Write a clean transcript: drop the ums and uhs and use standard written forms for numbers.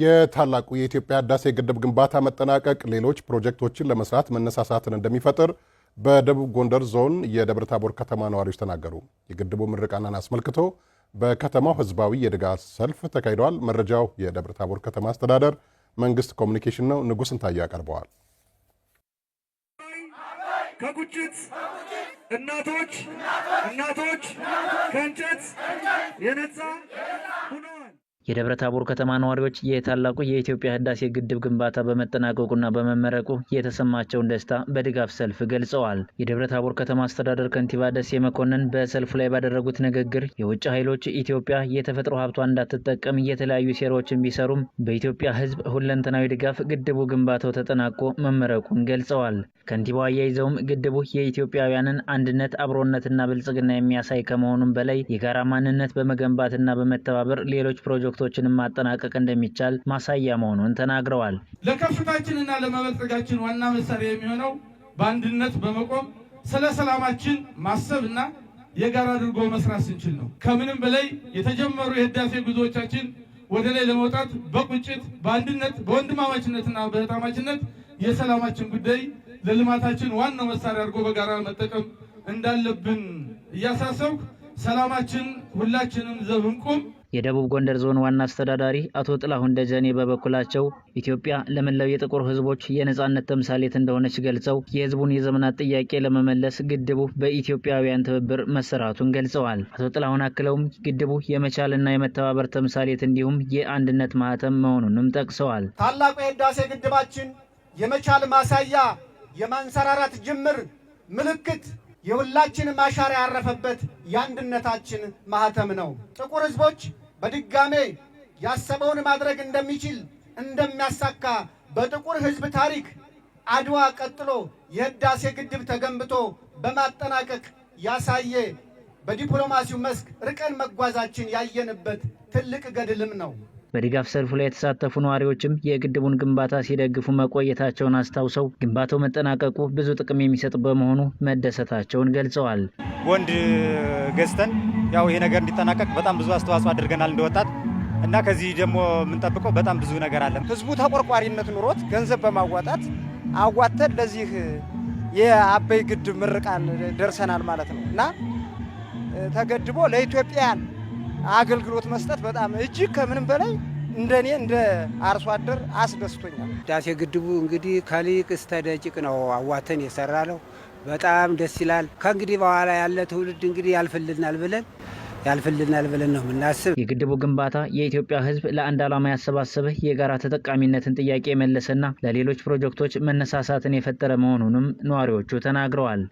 የታላቁ የኢትዮጵያ ህዳሴ ግድብ ግንባታ መጠናቀቅ ሌሎች ፕሮጀክቶችን ለመስራት መነሳሳትን እንደሚፈጥር በደቡብ ጎንደር ዞን የደብረ ታቦር ከተማ ነዋሪዎች ተናገሩ። የግድቡ ምረቃን አስመልክቶ በከተማው ህዝባዊ የድጋፍ ሰልፍ ተካሂዷል። መረጃው የደብረ ታቦር ከተማ አስተዳደር መንግስት ኮሙኒኬሽን ነው። ንጉስን ታያ ያቀርበዋል። ከቁጭት እናቶች ከእንጨት የነጻ ሆነዋል። የደብረ ታቦር ከተማ ነዋሪዎች የታላቁ የኢትዮጵያ ህዳሴ ግድብ ግንባታ በመጠናቀቁና በመመረቁ የተሰማቸውን ደስታ በድጋፍ ሰልፍ ገልጸዋል። የደብረ ታቦር ከተማ አስተዳደር ከንቲባ ደሴ መኮንን በሰልፉ ላይ ባደረጉት ንግግር የውጭ ኃይሎች ኢትዮጵያ የተፈጥሮ ሀብቷን እንዳትጠቀም የተለያዩ ሴራዎችን ቢሰሩም በኢትዮጵያ ህዝብ ሁለንተናዊ ድጋፍ ግድቡ ግንባታው ተጠናቆ መመረቁን ገልጸዋል። ከንቲባው አያይዘውም ግድቡ የኢትዮጵያውያንን አንድነት፣ አብሮነትና ብልጽግና የሚያሳይ ከመሆኑም በላይ የጋራ ማንነት በመገንባትና በመተባበር ሌሎች ፕሮጀክቶችንም ማጠናቀቅ እንደሚቻል ማሳያ መሆኑን ተናግረዋል። ለከፍታችንና ለመበልጸጋችን ዋና መሳሪያ የሚሆነው በአንድነት በመቆም ስለ ሰላማችን ማሰብና የጋራ አድርጎ መስራት ስንችል ነው። ከምንም በላይ የተጀመሩ የህዳሴ ጉዞዎቻችን ወደ ላይ ለመውጣት በቁጭት በአንድነት በወንድማማችነትና በእህትማማችነት የሰላማችን ጉዳይ ለልማታችን ዋናው መሳሪያ አድርጎ በጋራ መጠቀም እንዳለብን እያሳሰብኩ ሰላማችን ሁላችንም ዘብ እንቁም። የደቡብ ጎንደር ዞን ዋና አስተዳዳሪ አቶ ጥላሁን ደጀኔ በበኩላቸው ኢትዮጵያ ለመላው የጥቁር ህዝቦች የነጻነት ተምሳሌት እንደሆነች ገልጸው የህዝቡን የዘመናት ጥያቄ ለመመለስ ግድቡ በኢትዮጵያውያን ትብብር መሰራቱን ገልጸዋል። አቶ ጥላሁን አክለውም ግድቡ የመቻልና የመተባበር ተምሳሌት እንዲሁም የአንድነት ማህተም መሆኑንም ጠቅሰዋል። ታላቁ የህዳሴ ግድባችን የመቻል ማሳያ፣ የማንሰራራት ጅምር ምልክት፣ የሁላችንም አሻራ ያረፈበት የአንድነታችን ማህተም ነው። ጥቁር ህዝቦች በድጋሜ ያሰበውን ማድረግ እንደሚችል እንደሚያሳካ በጥቁር ህዝብ ታሪክ አድዋ ቀጥሎ የህዳሴ ግድብ ተገንብቶ በማጠናቀቅ ያሳየ በዲፕሎማሲው መስክ ርቀን መጓዛችን ያየንበት ትልቅ ገድልም ነው። በድጋፍ ሰልፉ ላይ የተሳተፉ ነዋሪዎችም የግድቡን ግንባታ ሲደግፉ መቆየታቸውን አስታውሰው ግንባታው መጠናቀቁ ብዙ ጥቅም የሚሰጥ በመሆኑ መደሰታቸውን ገልጸዋል። ወንድ ገዝተን ያው ይሄ ነገር እንዲጠናቀቅ በጣም ብዙ አስተዋጽኦ አድርገናል እንደወጣት እና ከዚህ ደግሞ የምንጠብቀው በጣም ብዙ ነገር አለ። ህዝቡ ተቆርቋሪነት ኑሮት ገንዘብ በማዋጣት አዋተን ለዚህ የአባይ ግድብ ምርቃን ደርሰናል ማለት ነው እና ተገድቦ ለኢትዮጵያን አገልግሎት መስጠት በጣም እጅግ ከምንም በላይ እንደኔ እንደ አርሶ አደር አስደስቶኛል። ህዳሴ ግድቡ እንግዲህ ከሊቅ እስከ ደቂቅ ነው አዋተን የሰራ ነው። በጣም ደስ ይላል። ከእንግዲህ በኋላ ያለ ትውልድ እንግዲህ ያልፍልናል ብለን ነው የምናስብ። የግድቡ ግንባታ የኢትዮጵያ ህዝብ ለአንድ ዓላማ ያሰባሰበ የጋራ ተጠቃሚነትን ጥያቄ የመለሰና ለሌሎች ፕሮጀክቶች መነሳሳትን የፈጠረ መሆኑንም ነዋሪዎቹ ተናግረዋል።